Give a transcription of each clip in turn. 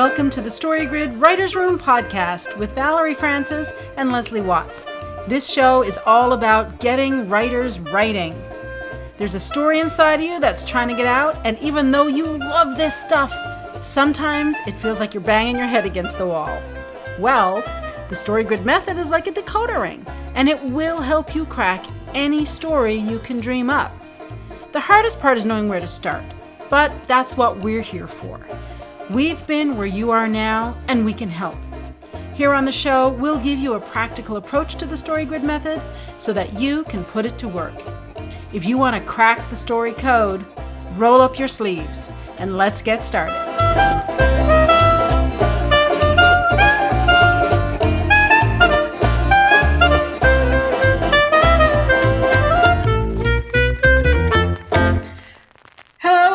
welcome to the Story Grid Writer's Room podcast with Valerie Francis and Leslie Watts. This show is all about getting writers writing. There's a story inside of you that's trying to get out, and even though you love this stuff, sometimes it feels like you're banging your head against the wall. Well, the Story Grid method is like a decoder ring, and it will help you crack any story you can dream up. The hardest part is knowing where to start, but that's what we're here for. We've been where you are now, and we can help. Here on the show, we'll give you a practical approach to the Story Grid method so that you can put it to work. If you want to crack the story code, roll up your sleeves, and let's get started.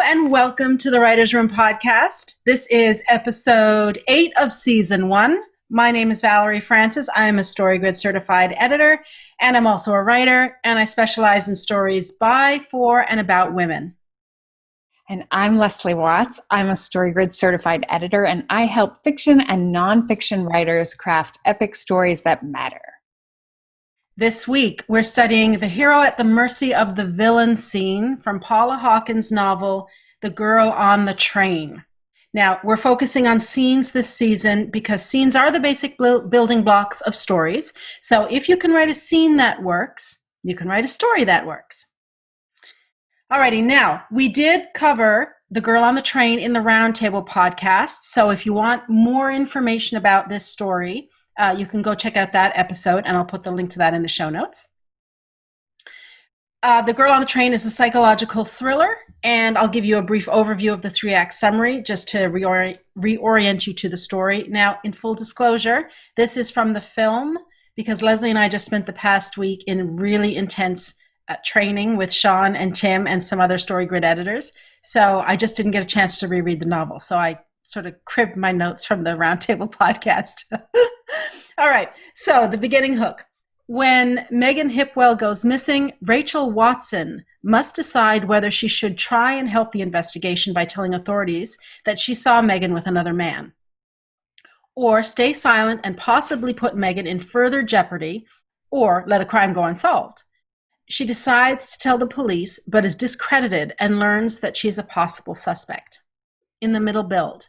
And welcome to the Writer's Room podcast. This is episode 8 of season 1. My name is Valerie Francis. I am a Story Grid certified editor, and I'm also a writer, and I specialize in stories by, for, and about women. And I'm Leslie Watts. I'm a Story Grid certified editor, and I help fiction and nonfiction writers craft epic stories that matter. This week, we're studying The Hero at the Mercy of the Villain scene from Paula Hawkins' novel, The Girl on the Train. Now, we're focusing on scenes this season because scenes are the basic building blocks of stories. So if you can write a scene that works, you can write a story that works. Alrighty, now, we did cover The Girl on the Train in the Roundtable podcast. So if you want more information about this story, you can go check out that episode, and I'll put the link to that in the show notes. The Girl on the Train is a psychological thriller, and I'll give you a brief overview of the 3-act summary just to reorient you to the story. Now, in full disclosure, this is from the film because Leslie and I just spent the past week in really intense training with Sean and Tim and some other Story Grid editors. So I just didn't get a chance to reread the novel. So I sort of cribbed my notes from the Roundtable podcast. All right, so the beginning hook. When Megan Hipwell goes missing, Rachel Watson must decide whether she should try and help the investigation by telling authorities that she saw Megan with another man, or stay silent and possibly put Megan in further jeopardy, or let a crime go unsolved. She decides to tell the police, but is discredited and learns that she is a possible suspect. In the middle build.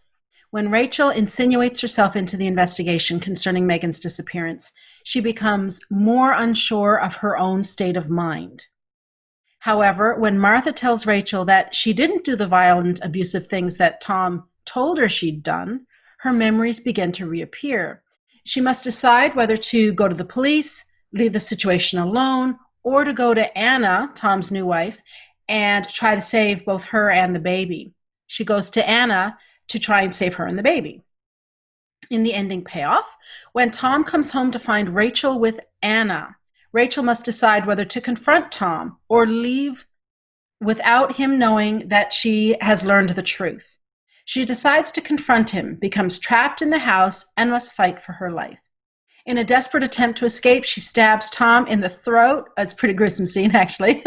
When Rachel insinuates herself into the investigation concerning Megan's disappearance, she becomes more unsure of her own state of mind. However, when Martha tells Rachel that she didn't do the violent, abusive things that Tom told her she'd done, her memories begin to reappear. She must decide whether to go to the police, leave the situation alone, or to go to Anna, Tom's new wife, and try to save both her and the baby. She goes to Anna to try and save her and the baby. In the ending payoff, when Tom comes home to find Rachel with Anna, Rachel must decide whether to confront Tom or leave without him knowing that she has learned the truth. She decides to confront him, becomes trapped in the house, and must fight for her life. In a desperate attempt to escape, she stabs Tom in the throat. It's a pretty gruesome scene, actually.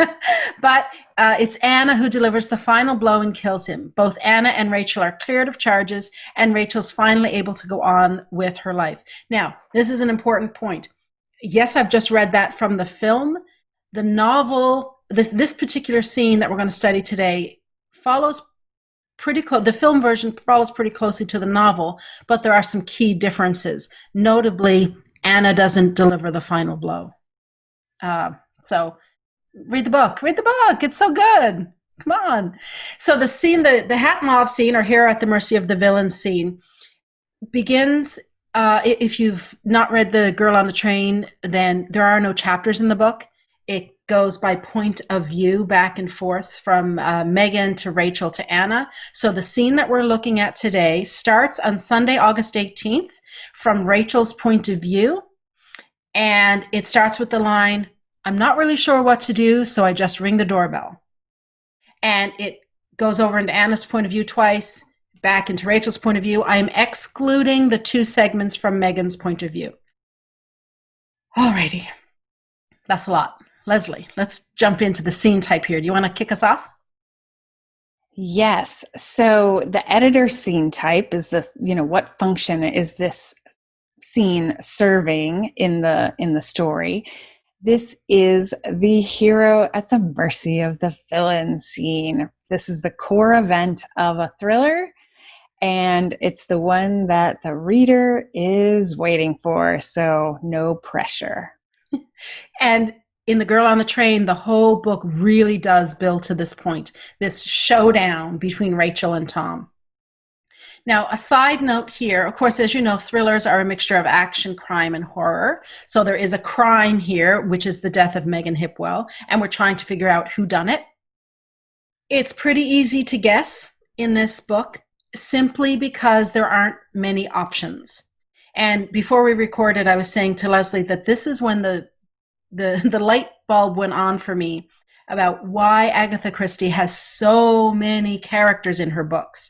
But it's Anna who delivers the final blow and kills him. Both Anna and Rachel are cleared of charges, and Rachel's finally able to go on with her life. Now, this is an important point. Yes, I've just read that from the film. The novel, this particular scene that we're going to study today follows pretty close. The film version follows pretty closely to the novel, but there are some key differences. Notably, Anna doesn't deliver the final blow. So read the book. Read the book. It's so good. Come on. So the scene, the Hat Mob scene, or Hero at the Mercy of the Villain scene, begins, if you've not read The Girl on the Train, then there are no chapters in the book. It goes by point of view back and forth from Megan to Rachel to Anna. So the scene that we're looking at today starts on Sunday, August 18th from Rachel's point of view. And it starts with the line, "I'm not really sure what to do, so I just ring the doorbell." And it goes over into Anna's point of view twice, back into Rachel's point of view. I am excluding the 2 segments from Megan's point of view. Alrighty. That's a lot. Leslie, let's jump into the scene type here. Do you want to kick us off? Yes. So the editor scene type is this, what function is this scene serving in the story? This is the hero at the mercy of the villain scene. This is the core event of a thriller, and it's the one that the reader is waiting for, so no pressure. And in The Girl on the Train, the whole book really does build to this point, this showdown between Rachel and Tom. Now, a side note here, of course, as you know, thrillers are a mixture of action, crime, and horror. So there is a crime here, which is the death of Megan Hipwell, and we're trying to figure out who done it. It's pretty easy to guess in this book, simply because there aren't many options. And before we recorded, I was saying to Leslie that this is when the light bulb went on for me about why Agatha Christie has so many characters in her books.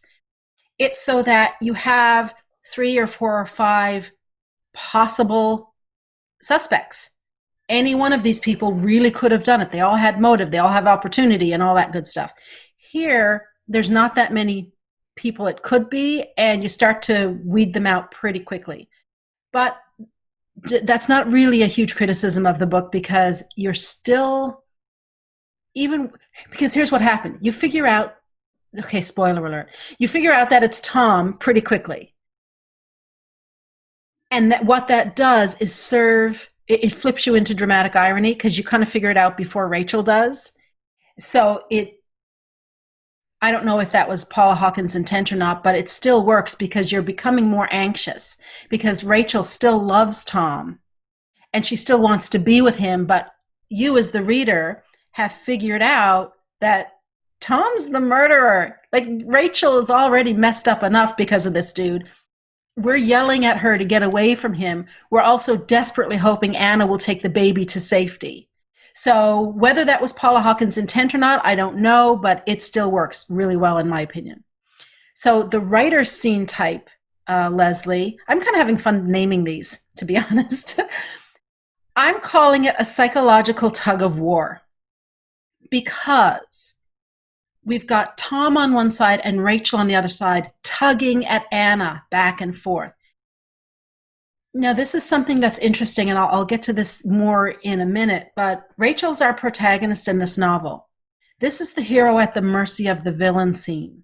It's so that you have 3 or 4 or 5 possible suspects. Any one of these people really could have done it. They all had motive, they all have opportunity, and all that good stuff. Here, there's not that many people it could be, and you start to weed them out pretty quickly. But that's not really a huge criticism of the book, because you're still, even because here's what happened. You figure out, okay, spoiler alert, you figure out that it's Tom pretty quickly. And that what that does is it flips you into dramatic irony, because you kind of figure it out before Rachel does. So I don't know if that was Paula Hawkins' intent or not, but it still works, because you're becoming more anxious, because Rachel still loves Tom and she still wants to be with him. But you as the reader have figured out that Tom's the murderer. Like, Rachel is already messed up enough because of this dude. We're yelling at her to get away from him. We're also desperately hoping Anna will take the baby to safety. So whether that was Paula Hawkins' intent or not, I don't know, but it still works really well in my opinion. So the writer's scene type, Leslie, I'm kind of having fun naming these, to be honest. I'm calling it a psychological tug of war, because we've got Tom on one side and Rachel on the other side, tugging at Anna back and forth. Now, this is something that's interesting, and I'll get to this more in a minute, but Rachel's our protagonist in this novel. This is the hero at the mercy of the villain scene,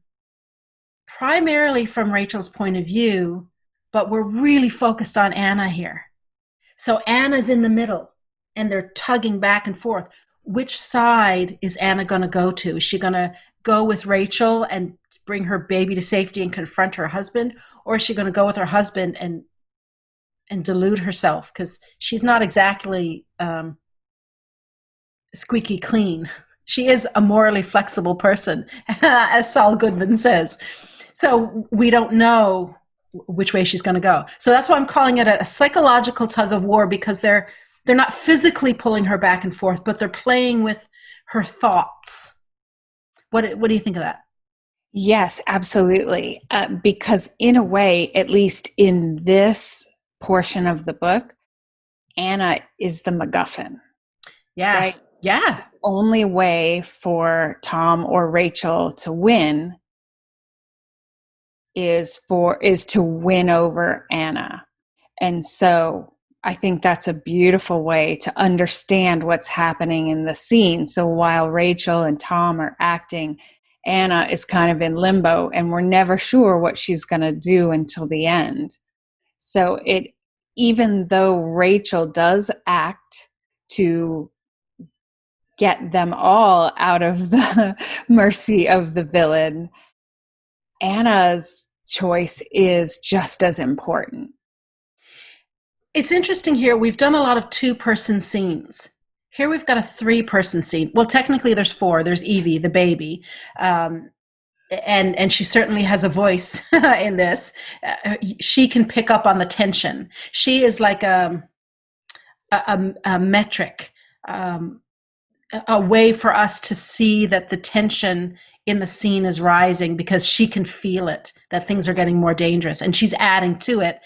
primarily from Rachel's point of view, but we're really focused on Anna here. So Anna's in the middle, and they're tugging back and forth. Which side is Anna going to go to? Is she going to go with Rachel and bring her baby to safety and confront her husband? Or is she going to go with her husband and delude herself? Because she's not exactly squeaky clean. She is a morally flexible person, as Saul Goodman says. So we don't know which way she's going to go. So that's why I'm calling it a psychological tug of war, because they're not physically pulling her back and forth, but they're playing with her thoughts. What do you think of that? Yes, absolutely. Because in a way, at least in this portion of the book, Anna is the MacGuffin. Yeah. Right? Yeah. The only way for Tom or Rachel to win is to win over Anna. And so I think that's a beautiful way to understand what's happening in the scene. So while Rachel and Tom are acting, Anna is kind of in limbo, and we're never sure what she's going to do until the end. So even though Rachel does act to get them all out of the mercy of the villain, Anna's choice is just as important. It's interesting here. We've done a lot of 2-person scenes. Here we've got a 3-person scene. Well, technically there's 4. There's Evie, the baby. And she certainly has a voice in this. She can pick up on the tension. She is like a metric, a way for us to see that the tension in the scene is rising, because she can feel it, that things are getting more dangerous, and she's adding to it.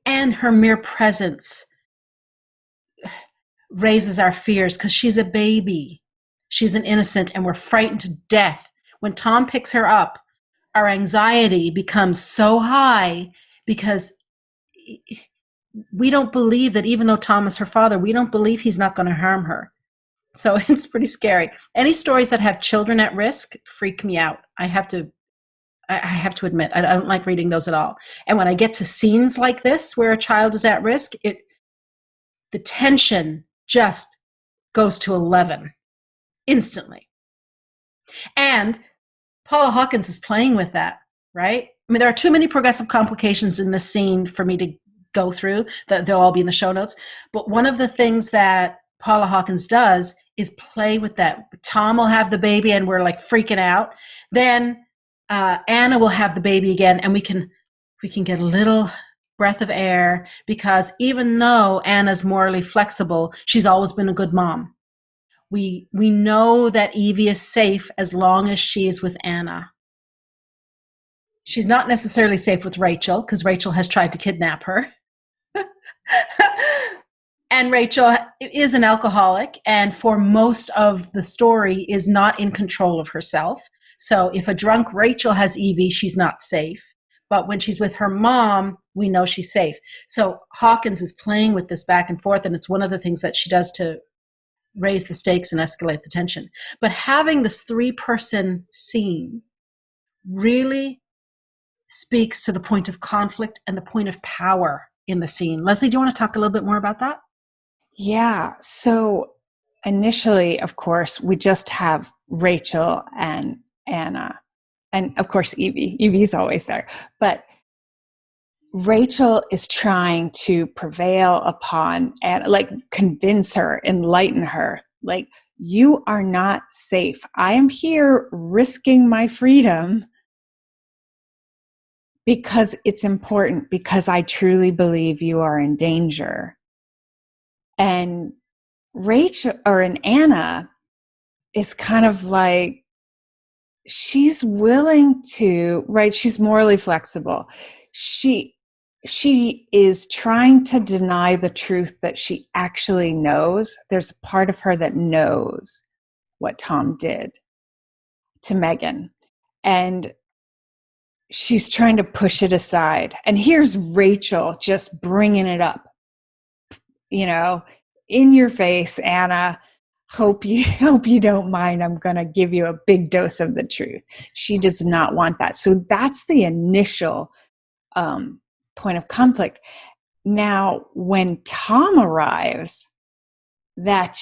And her mere presence raises our fears, because she's a baby. She's an innocent, and we're frightened to death When Tom picks her up, our anxiety becomes so high because we don't believe that, even though Tom is her father, we don't believe he's not going to harm her. So it's pretty scary. Any stories that have children at risk freak me out. I have to admit, I don't like reading those at all. And when I get to scenes like this where a child is at risk, the tension just goes to 11 instantly. And Paula Hawkins is playing with that, right? I mean, there are too many progressive complications in this scene for me to go through. They'll all be in the show notes. But one of the things that Paula Hawkins does is play with that. Tom will have the baby and we're like freaking out. Then Anna will have the baby again, and we can get a little breath of air, because even though Anna's morally flexible, she's always been a good mom. We know that Evie is safe as long as she is with Anna. She's not necessarily safe with Rachel, because Rachel has tried to kidnap her. And Rachel is an alcoholic, and for most of the story is not in control of herself. So if a drunk Rachel has Evie, she's not safe. But when she's with her mom, we know she's safe. So Hawkins is playing with this back and forth, and it's one of the things that she does to raise the stakes and escalate the tension. But having this 3-person scene really speaks to the point of conflict and the point of power in the scene. Leslie, do you want to talk a little bit more about that? Yeah. So initially, of course, we just have Rachel and Anna, and of course, Evie. Evie's always there. But Rachel is trying to prevail upon and like convince her, enlighten her, like, you are not safe. I am here risking my freedom because it's important, because I truly believe you are in danger. And Anna is kind of like, she's willing to, right? She's morally flexible. She is trying to deny the truth that she actually knows. There's a part of her that knows what Tom did to Megan. And she's trying to push it aside. And here's Rachel just bringing it up, in your face, Anna. Hope you don't mind. I'm going to give you a big dose of the truth. She does not want that. So that's the initial point of conflict. Now, when Tom arrives, that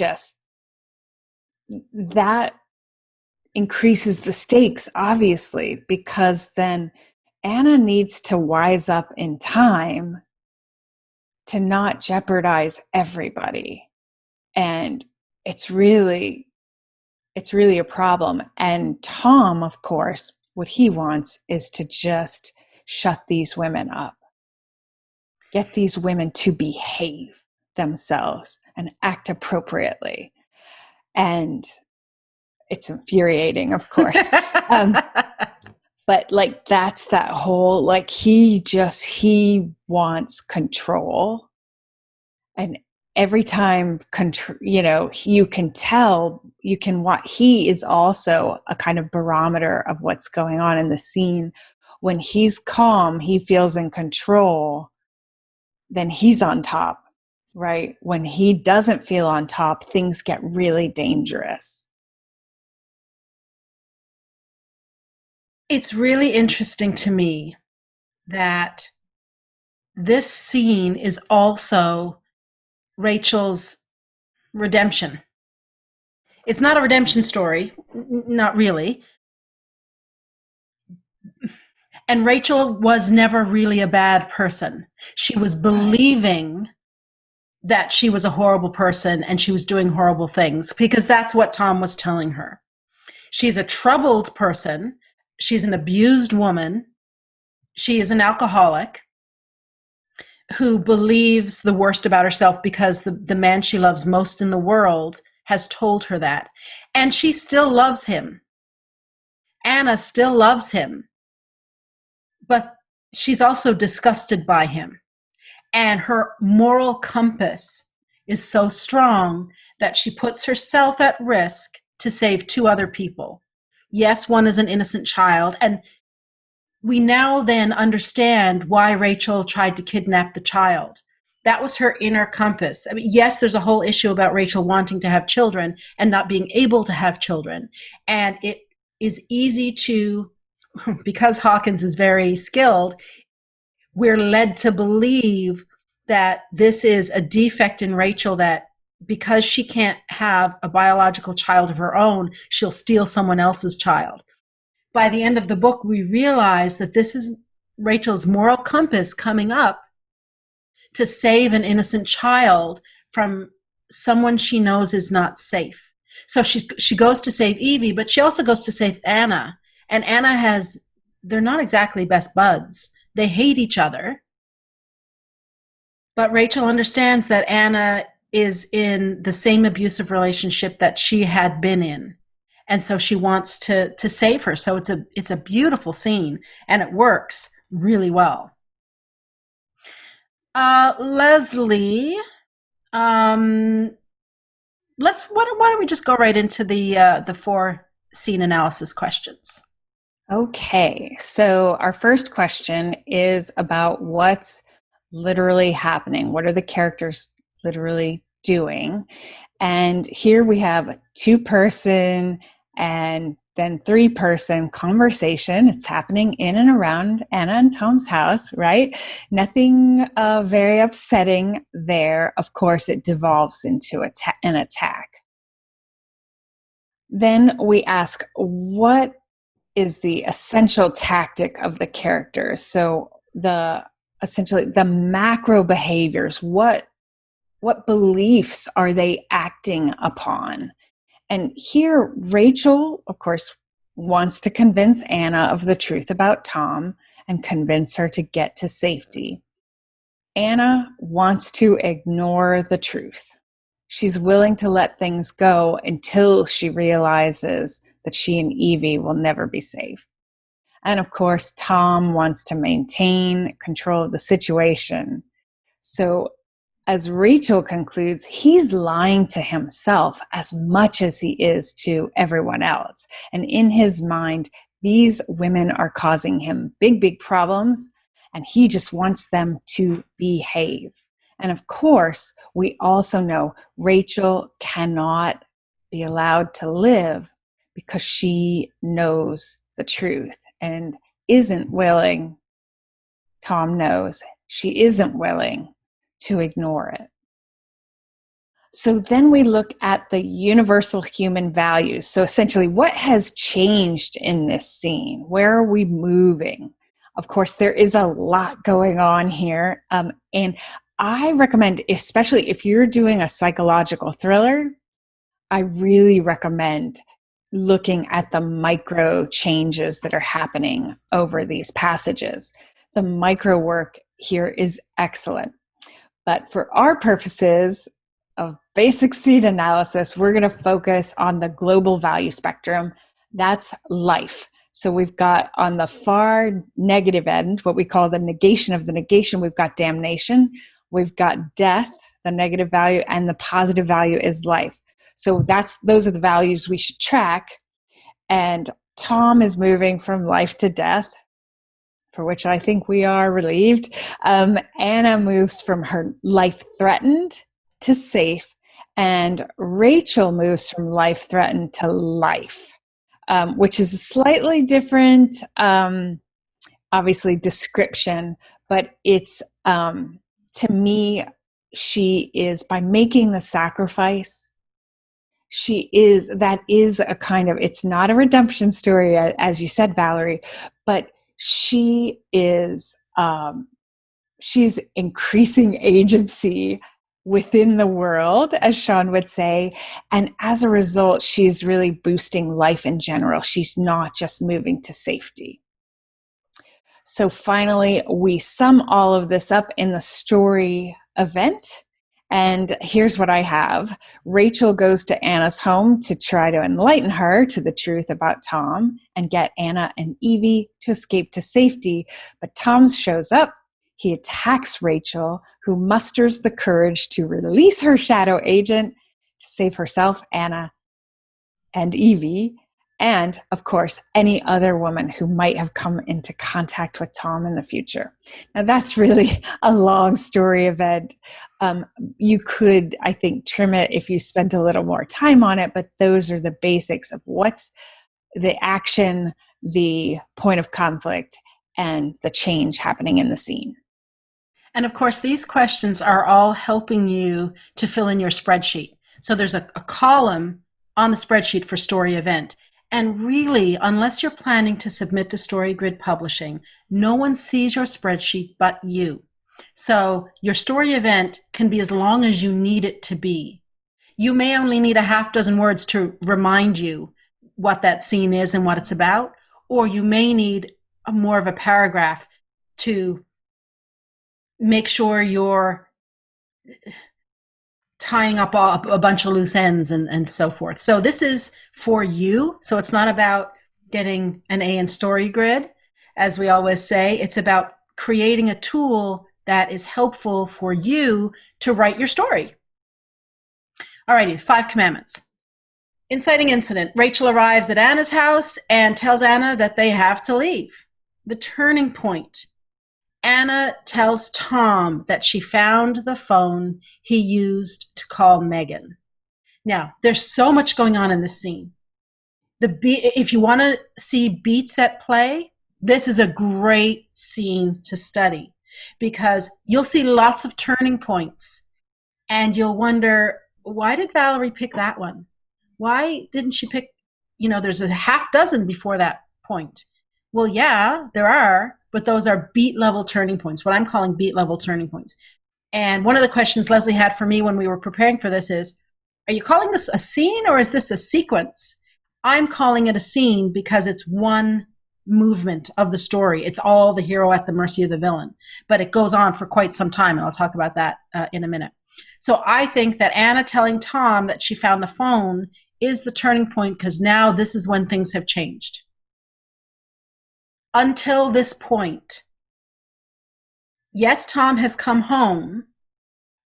increases the stakes, obviously, because then Anna needs to wise up in time to not jeopardize everybody. And it's really a problem. And Tom, of course, what he wants is to just shut these women up, get these women to behave themselves and act appropriately. And it's infuriating, of course. But like, that's that whole, like, he wants control. And every time, you can tell, he is also a kind of barometer of what's going on in the scene. When he's calm, he feels in control, then he's on top, right? When he doesn't feel on top, things get really dangerous. It's really interesting to me that this scene is also Rachel's redemption. It's not a redemption story, not really. And Rachel was never really a bad person. She was believing that she was a horrible person and she was doing horrible things, because that's what Tom was telling her. She's a troubled person. She's an abused woman. She is an alcoholic who believes the worst about herself because the man she loves most in the world has told her that. And she still loves him. Anna still loves him. But she's also disgusted by him. And her moral compass is so strong that she puts herself at risk to save 2 other people Yes, one is an innocent child. And we now then understand why Rachel tried to kidnap the child. That was her inner compass. I mean, yes, there's a whole issue about Rachel wanting to have children and not being able to have children. And it is easy to, because Hawkins is very skilled, we're led to believe that this is a defect in Rachel, that because she can't have a biological child of her own, she'll steal someone else's child. By the end of the book, we realize that this is Rachel's moral compass coming up to save an innocent child from someone she knows is not safe. So she goes to save Evie, but she also goes to save Anna. And Anna they're not exactly best buds. They hate each other. But Rachel understands that Anna is in the same abusive relationship that she had been in. And so she wants to save her. So it's a beautiful scene, and it works really well. Leslie, why don't we just go right into the 4 scene analysis questions? Okay, so our first question is about what's literally happening. What are the characters literally doing? And here we have a 2-person and then 3-person conversation. It's happening in and around Anna and Tom's house, right? Nothing very upsetting there. Of course, it devolves into an attack. Then we ask, what is the essential tactic of the characters? So essentially the macro behaviors, what beliefs are they acting upon? And here, Rachel, of course, wants to convince Anna of the truth about Tom and convince her to get to safety. Anna wants to ignore the truth. She's willing to let things go until she realizes that she and Evie will never be safe. And of course, Tom wants to maintain control of the situation. So as Rachel concludes, he's lying to himself as much as he is to everyone else. And in his mind, these women are causing him big, big problems, and he just wants them to behave. And of course, we also know Rachel cannot be allowed to live because she knows the truth and isn't willing, Tom knows, she isn't willing to ignore it. So then we look at the universal human values. So essentially, what has changed in this scene? Where are we moving? Of course, there is a lot going on here. And I recommend, especially if you're doing a psychological thriller, I really recommend looking at the micro changes that are happening over these passages. The micro work here is excellent. But for our purposes of basic scene analysis, we're going to focus on the global value spectrum. That's life. So we've got on the far negative end, what we call the negation of the negation, we've got damnation, we've got death, the negative value, and the positive value is life. So those are the values we should track. And Tom is moving from life to death, for which I think we are relieved. Anna moves from her life threatened to safe, and Rachel moves from life threatened to life, which is a slightly different, obviously, description, but it's, to me, she is, by making the sacrifice, that is a kind of, it's not a redemption story, as you said, Valerie, but she is, she's increasing agency within the world, as Sean would say. And as a result, she's really boosting life in general. She's not just moving to safety. So finally, we sum all of this up in the story event. And here's what I have. Rachel goes to Anna's home to try to enlighten her to the truth about Tom and get Anna and Evie to escape to safety. But Tom shows up. He attacks Rachel, who musters the courage to release her shadow agent to save herself, Anna, and Evie. and of course, any other woman who might have come into contact with Tom in the future. Now, that's really a long story event. You could, I think, trim it if you spent a little more time on it, but those are the basics of what's the action, the point of conflict, and the change happening in the scene. And of course, these questions are all helping you to fill in your spreadsheet. So there's a column on the spreadsheet for story event. And really, unless you're planning to submit to StoryGrid Publishing, no one sees your spreadsheet but you. So your story event can be as long as you need it to be. You may only need a half dozen words to remind you what that scene is and what it's about, or you may need more of a paragraph to make sure you're tying up a bunch of loose ends and so forth. So this is for you. So it's not about getting an A in StoryGrid, as we always say. It's about creating a tool that is helpful for you to write your story. Alrighty, 5 commandments. Inciting incident. Rachel arrives at Anna's house and tells Anna that they have to leave. The turning point. Anna tells Tom that she found the phone he used to call Megan. Now, there's so much going on in this scene. If you want to see beats at play, this is a great scene to study because you'll see lots of turning points and you'll wonder, why did Valerie pick that one? Why didn't she pick, there's a half dozen before that point. Well, yeah, there are, but those are beat level turning points, what I'm calling beat level turning points. And one of the questions Leslie had for me when we were preparing for this is, are you calling this a scene or is this a sequence? I'm calling it a scene because it's one movement of the story. It's all the hero at the mercy of the villain, but it goes on for quite some time, and I'll talk about that in a minute. So I think that Anna telling Tom that she found the phone is the turning point because now this is when things have changed. Until this point, yes, Tom has come home,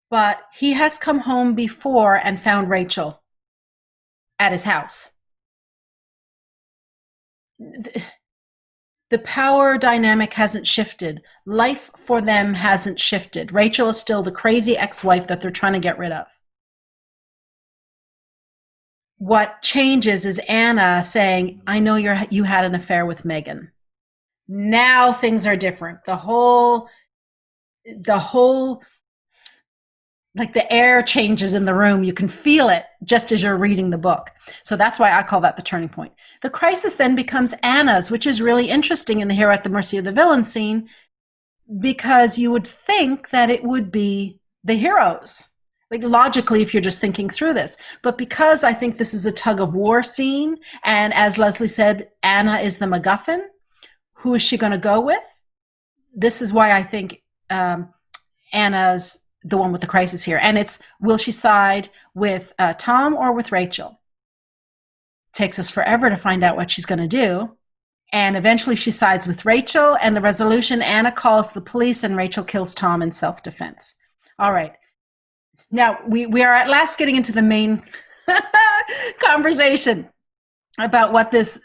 but he has come home before and found Rachel at his house. The power dynamic hasn't shifted. Life for them hasn't shifted. Rachel is still the crazy ex-wife that they're trying to get rid of. What changes is Anna saying, I know you had an affair with Megan. Now things are different. The whole, like the air changes in the room. You can feel it just as you're reading the book. So that's why I call that the turning point. The crisis then becomes Anna's, which is really interesting in the hero at the mercy of the villain scene, because you would think that it would be the hero's. Like logically, if you're just thinking through this. But because I think this is a tug of war scene, and as Leslie said, Anna is the MacGuffin, who is she going to go with? This is why I think Anna's the one with the crisis here. And it's, will she side with Tom or with Rachel? Takes us forever to find out what she's going to do. And eventually she sides with Rachel, and the resolution, Anna calls the police and Rachel kills Tom in self-defense. All right. Now, we are at last getting into the main conversation about what this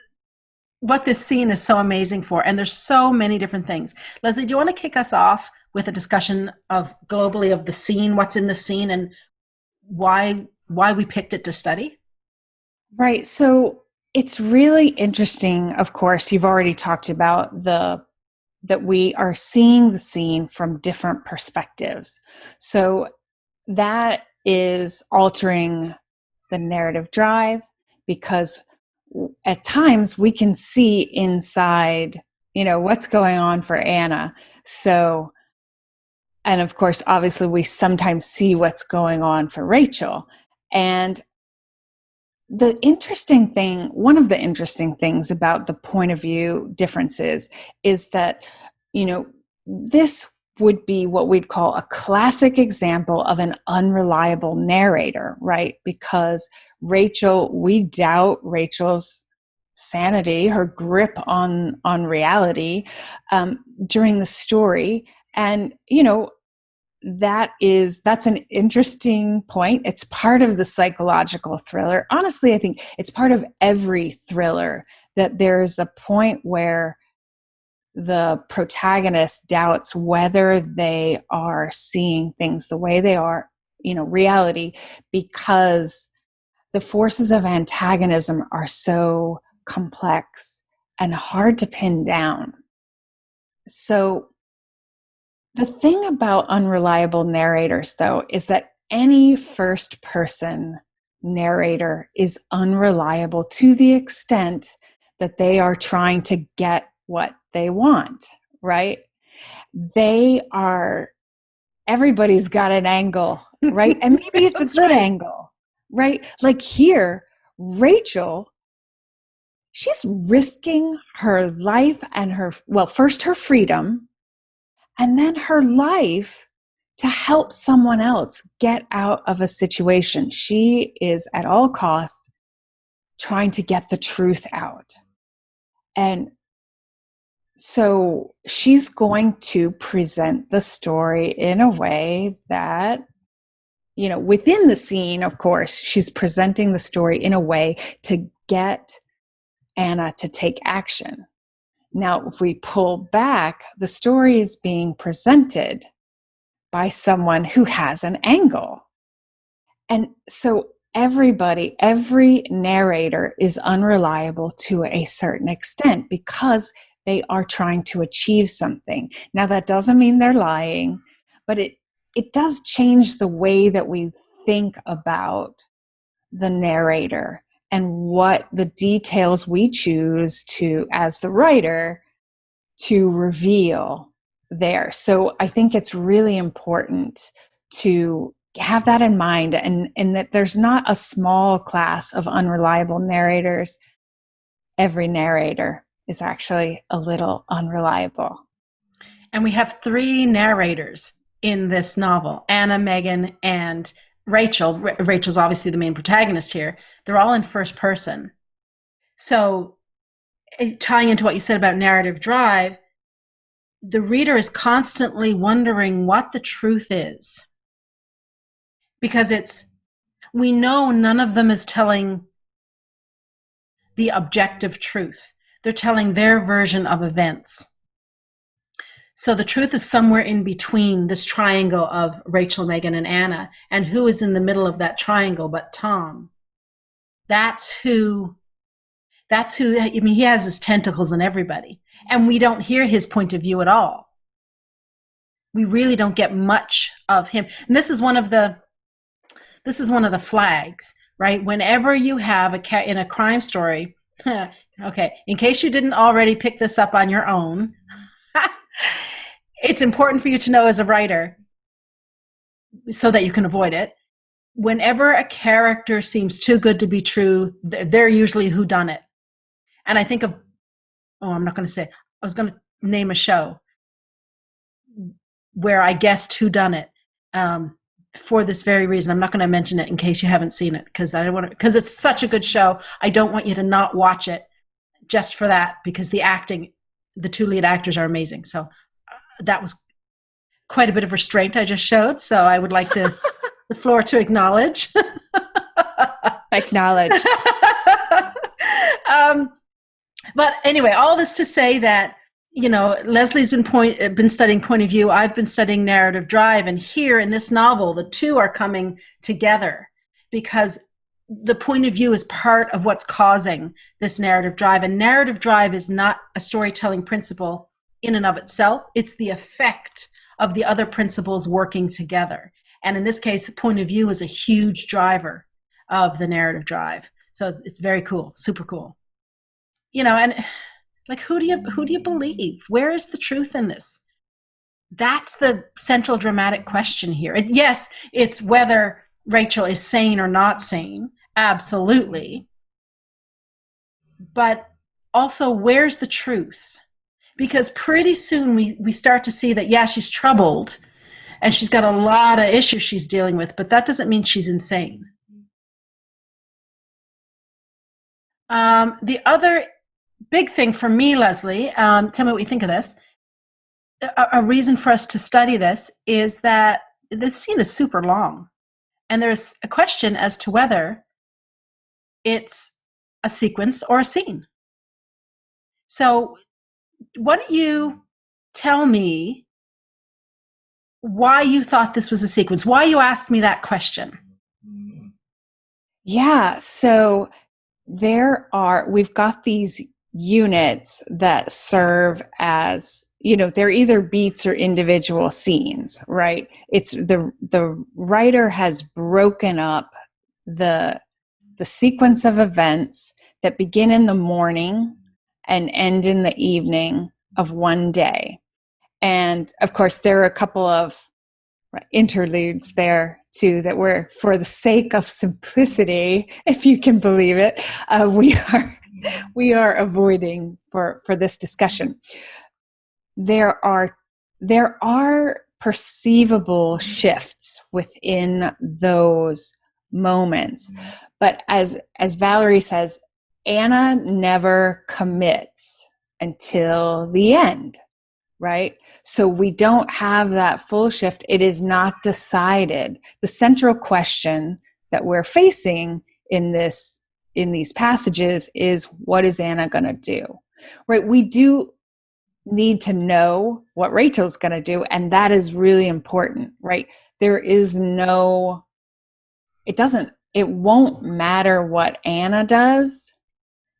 scene is so amazing for. And there's so many different things. Leslie, do you want to kick us off with a discussion of globally of the scene, what's in the scene, and why we picked it to study? Right. So it's really interesting. Of course, you've already talked about that we are seeing the scene from different perspectives. So that is altering the narrative drive because at times we can see inside, what's going on for Anna. So, and of course, obviously we sometimes see what's going on for Rachel. And the interesting thing, one of the interesting things about the point of view differences is that, this would be what we'd call a classic example of an unreliable narrator, right? Because we doubt Rachel's sanity, her grip on reality during the story. And, that's an interesting point. It's part of the psychological thriller. Honestly, I think it's part of every thriller that there's a point where the protagonist doubts whether they are seeing things the way they are, reality, because the forces of antagonism are so complex and hard to pin down. So the thing about unreliable narrators, though, is that any first person narrator is unreliable to the extent that they are trying to get what they want, right? Everybody's got an angle, right? And maybe it's a good angle, right? Like here, Rachel, she's risking her life and first her freedom, and then her life to help someone else get out of a situation. She is at all costs trying to get the truth out. And so she's going to present the story in a way that, within the scene, of course, she's presenting the story in a way to get Anna to take action. Now, if we pull back, the story is being presented by someone who has an angle. And so every narrator is unreliable to a certain extent because they are trying to achieve something. Now, that doesn't mean they're lying, but it does change the way that we think about the narrator and what the details we choose to, as the writer, to reveal there. So I think it's really important to have that in mind, and that there's not a small class of unreliable narrators. Every narrator is actually a little unreliable. And we have 3 narrators in this novel: Anna, Megan, and Rachel. Rachel's obviously the main protagonist here. They're all in first person. So tying into what you said about narrative drive, the reader is constantly wondering what the truth is. Because we know none of them is telling the objective truth. They're telling their version of events. So the truth is somewhere in between this triangle of Rachel, Megan, and Anna. And who is in the middle of that triangle but Tom? That's who, he has his tentacles in everybody. And we don't hear his point of view at all. We really don't get much of him. And this is one of the flags, right? Whenever you have in a crime story, okay, in case you didn't already pick this up on your own, it's important for you to know as a writer so that you can avoid it. Whenever a character seems too good to be true, they're usually whodunit. And I think of, I'm not going to say, I was going to name a show where I guessed whodunit for this very reason. I'm not going to mention it in case you haven't seen it, because it's such a good show. I don't want you to not watch it just for that, because the 2 lead actors are amazing. So that was quite a bit of restraint I just showed. So I would like the floor to acknowledge. Acknowledged. But anyway, all this to say that, Leslie's been studying point of view. I've been studying narrative drive. And here in this novel, the 2 are coming together because the point of view is part of what's causing this narrative drive. And narrative drive is not a storytelling principle in and of itself. It's the effect of the other principles working together. And in this case, the point of view is a huge driver of the narrative drive. So it's very cool, super cool. And like, who do you believe? Where is the truth in this? That's the central dramatic question here. Yes, it's whether Rachel is sane or not sane. Absolutely. But also, where's the truth? Because pretty soon we start to see that, she's troubled and she's got a lot of issues she's dealing with, but that doesn't mean she's insane. The other big thing for me, Leslie, tell me what you think of this. A reason for us to study this is that the scene is super long, and there's a question as to whether it's a sequence or a scene. So why don't you tell me why you thought this was a sequence, why you asked me that question? Yeah, so we've got these units that serve as, they're either beats or individual scenes, right? It's the writer has broken up the sequence of events that begin in the morning and end in the evening of one day. And of course, there are a couple of interludes there too that were, for the sake of simplicity, if you can believe it, we are avoiding for this discussion. There are perceivable shifts within those moments, but as Valerie says, Anna never commits until the end. Right? So we don't have that full shift. It is not decided. The central question that we're facing in these passages is, what is Anna going to do? Right? We do need to know what Rachel's going to do, and that is really important, right? It won't matter what Anna does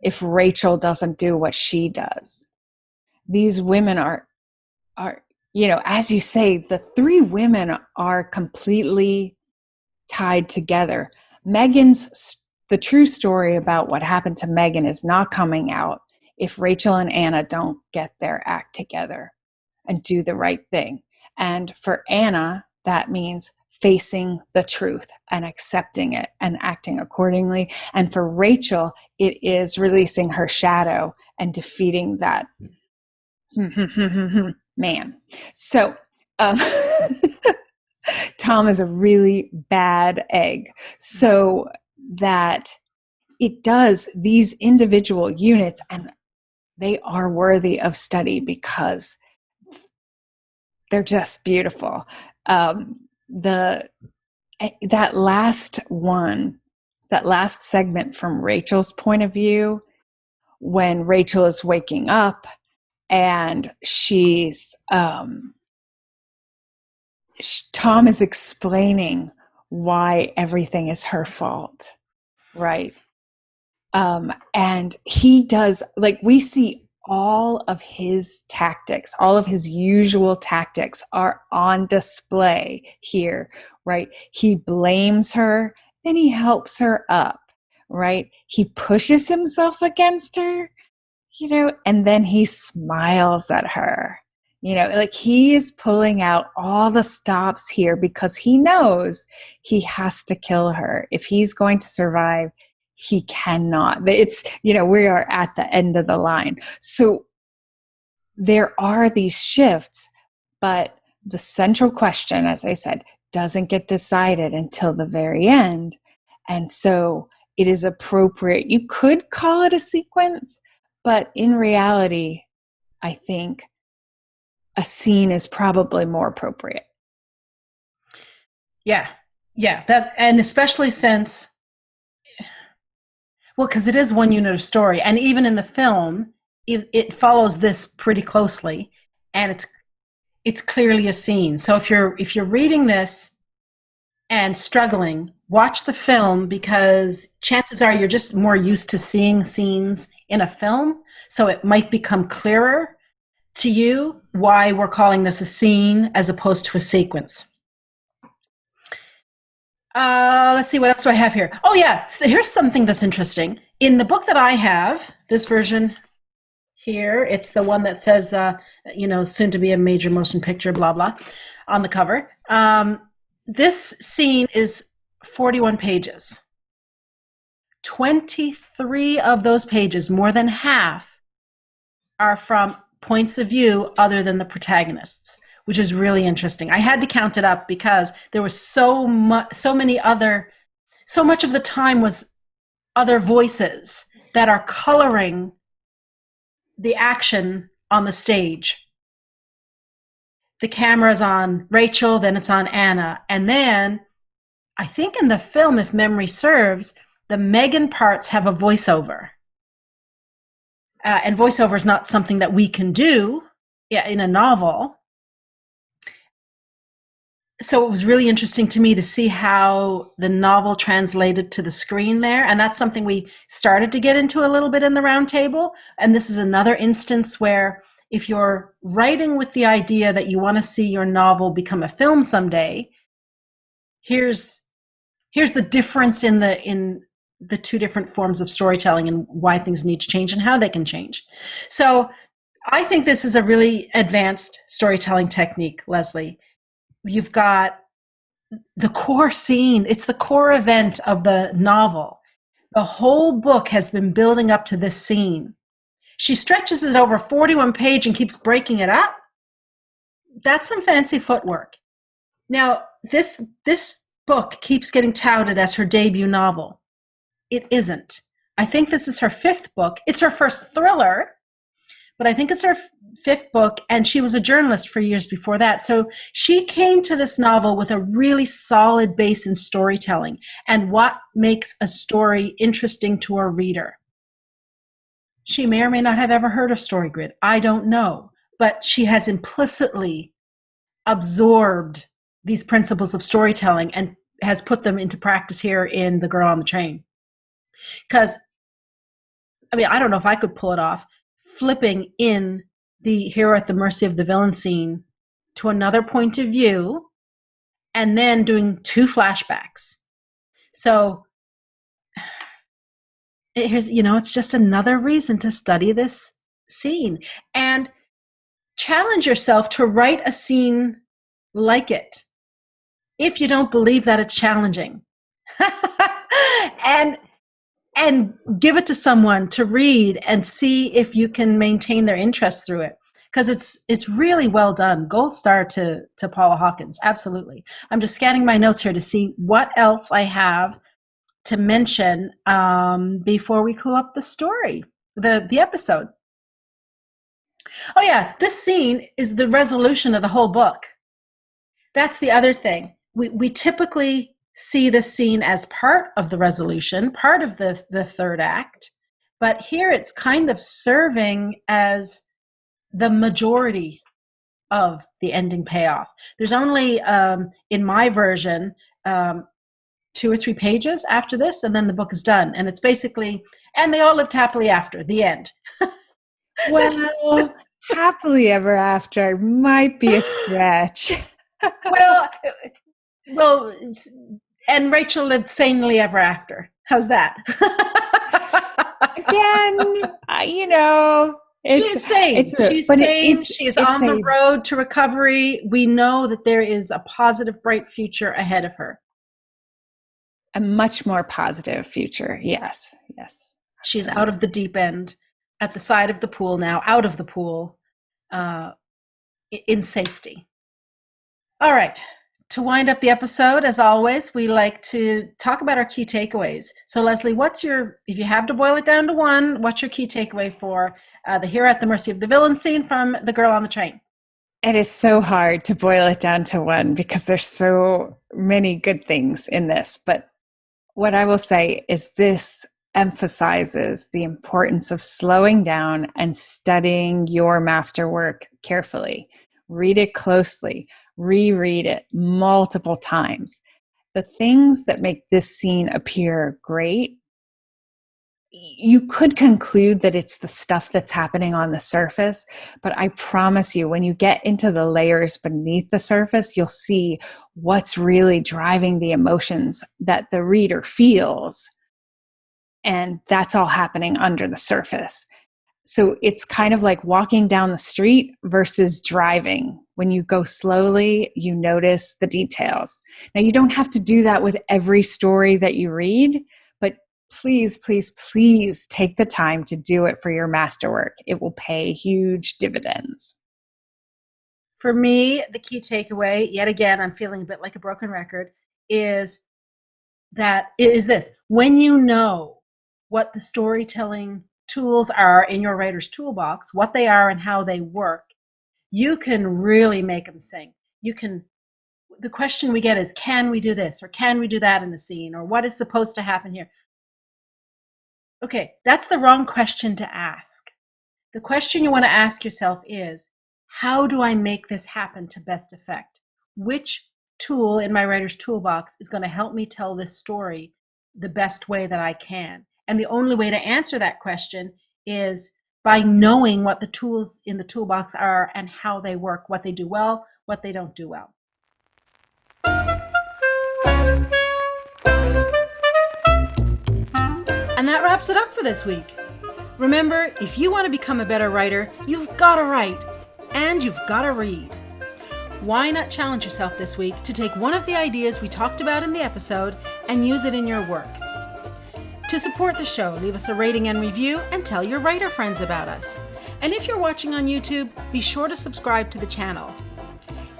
if Rachel doesn't do what she does. These women are, as you say, the three women are completely tied together. The true story about what happened to Megan is not coming out if Rachel and Anna don't get their act together and do the right thing. And for Anna, that means facing the truth and accepting it and acting accordingly. And for Rachel, it is releasing her shadow and defeating that man. So Tom is a really bad egg. So that it does these individual units, and they are worthy of study because they're just beautiful. That last segment from Rachel's point of view, when Rachel is waking up and Tom is explaining why everything is her fault, right? And he does, we see all of his tactics, all of his usual tactics are on display here, right? He blames her, then he helps her up, right? He pushes himself against her, and then he smiles at her. He is pulling out all the stops here because he knows he has to kill her. If he's going to survive, he cannot. We are at the end of the line. So there are these shifts, but the central question, as I said, doesn't get decided until the very end. And so it is appropriate. You could call it a sequence, but in reality, I think a scene is probably more appropriate. Yeah. That, and especially since, because it is one unit of story, and even in the film, it follows this pretty closely, and it's clearly a scene. So if you're reading this and struggling, watch the film, because chances are you're just more used to seeing scenes in a film, so it might become clearer to you why we're calling this a scene as opposed to a sequence. Let's see, what else do I have here? Oh yeah, so here's something that's interesting. In the book that I have, this version here, it's the one that says, soon to be a major motion picture, blah, blah, on the cover. This scene is 41 pages. 23 of those pages, more than half, are from points of view other than the protagonists, which is really interesting. I had to count it up because there was so much of the time was other voices that are coloring the action on the stage. the camera's on Rachel, then it's on Anna. And then I think in the film, if memory serves, the Megan parts have a voiceover. And voiceover is not something that we can do in a novel. So it was really interesting to me to see how the novel translated to the screen there. And that's something we started to get into a little bit in the roundtable. And this is another instance where if you're writing with the idea that you want to see your novel become a film someday, here's the difference in the two different forms of storytelling and why things need to change and how they can change. So I think this is a really advanced storytelling technique, Leslie. You've got the core scene. It's the core event of the novel. The whole book has been building up to this scene. She stretches it over 41 pages and keeps breaking it up. That's some fancy footwork. Now, this book keeps getting touted as her debut novel. It isn't. I think this is her fifth book. It's her first thriller, but I think it's her fifth book, and she was a journalist for years before that. So she came to this novel with a really solid base in storytelling and what makes a story interesting to a reader. She may or may not have ever heard of StoryGrid. I don't know, but she has implicitly absorbed these principles of storytelling and has put them into practice here in The Girl on the Train. Because, I mean, I don't know if I could pull it off, flipping in the hero at the mercy of the villain scene to another point of view and then doing two flashbacks. So here's, it's just another reason to study this scene and challenge yourself to write a scene like it if you don't believe that it's challenging. and give it to someone to read and see if you can maintain their interest through it, because it's really well done. Gold star to Paula Hawkins, absolutely. I'm just scanning my notes here to see what else I have to mention before we clue up the story, the episode. Oh yeah, this scene is the resolution of the whole book. That's the other thing. We typically see this scene as part of the resolution, part of the third act, but here it's kind of serving as the majority of the ending payoff. There's only, in my version, 2 or 3 pages after this, and then the book is done. And it's basically, and they all lived happily after, the end. Well, happily ever after might be a stretch. well, and Rachel lived sanely ever after. How's that? Again, she's sane. She's sane. She's on the road to recovery. We know that there is a positive, bright future ahead of her. A much more positive future. Yes. She's out of the deep end, at the side of the pool now, out of the pool, in safety. All right. To wind up the episode, as always, we like to talk about our key takeaways. So, Leslie, if you have to boil it down to one, what's your key takeaway for the hero at the mercy of the villain scene from The Girl on the Train? It is so hard to boil it down to one because there's so many good things in this. But what I will say is this emphasizes the importance of slowing down and studying your masterwork carefully. Read it closely. Reread it multiple times. The things that make this scene appear great, you could conclude that it's the stuff that's happening on the surface, but I promise you, when you get into the layers beneath the surface, you'll see what's really driving the emotions that the reader feels. And that's all happening under the surface. So it's kind of like walking down the street versus driving. When you go slowly, you notice the details. Now, you don't have to do that with every story that you read, but please, please, please take the time to do it for your masterwork. It will pay huge dividends. For me, the key takeaway, yet again, I'm feeling a bit like a broken record, is this. When you know what the storytelling tools are in your writer's toolbox, what they are and how they work, you can really make them sing. The question we get is, can we do this? Or can we do that in the scene? Or what is supposed to happen here? Okay, that's the wrong question to ask. The question you want to ask yourself is, how do I make this happen to best effect? Which tool in my writer's toolbox is going to help me tell this story the best way that I can? And the only way to answer that question is by knowing what the tools in the toolbox are and how they work, what they do well, what they don't do well. And that wraps it up for this week. Remember, if you want to become a better writer, you've got to write and you've got to read. Why not challenge yourself this week to take one of the ideas we talked about in the episode and use it in your work? To support the show, leave us a rating and review and tell your writer friends about us. And if you're watching on YouTube, be sure to subscribe to the channel.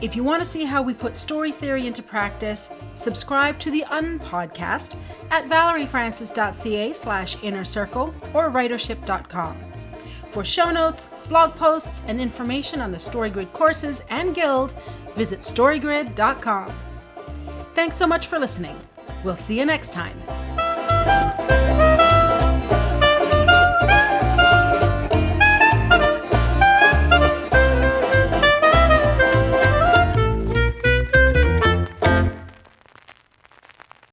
If you want to see how we put story theory into practice, subscribe to the Unpodcast at valeriefrancis.ca/innercircle or writership.com. For show notes, blog posts, and information on the StoryGrid courses and guild, visit storygrid.com. Thanks so much for listening. We'll see you next time.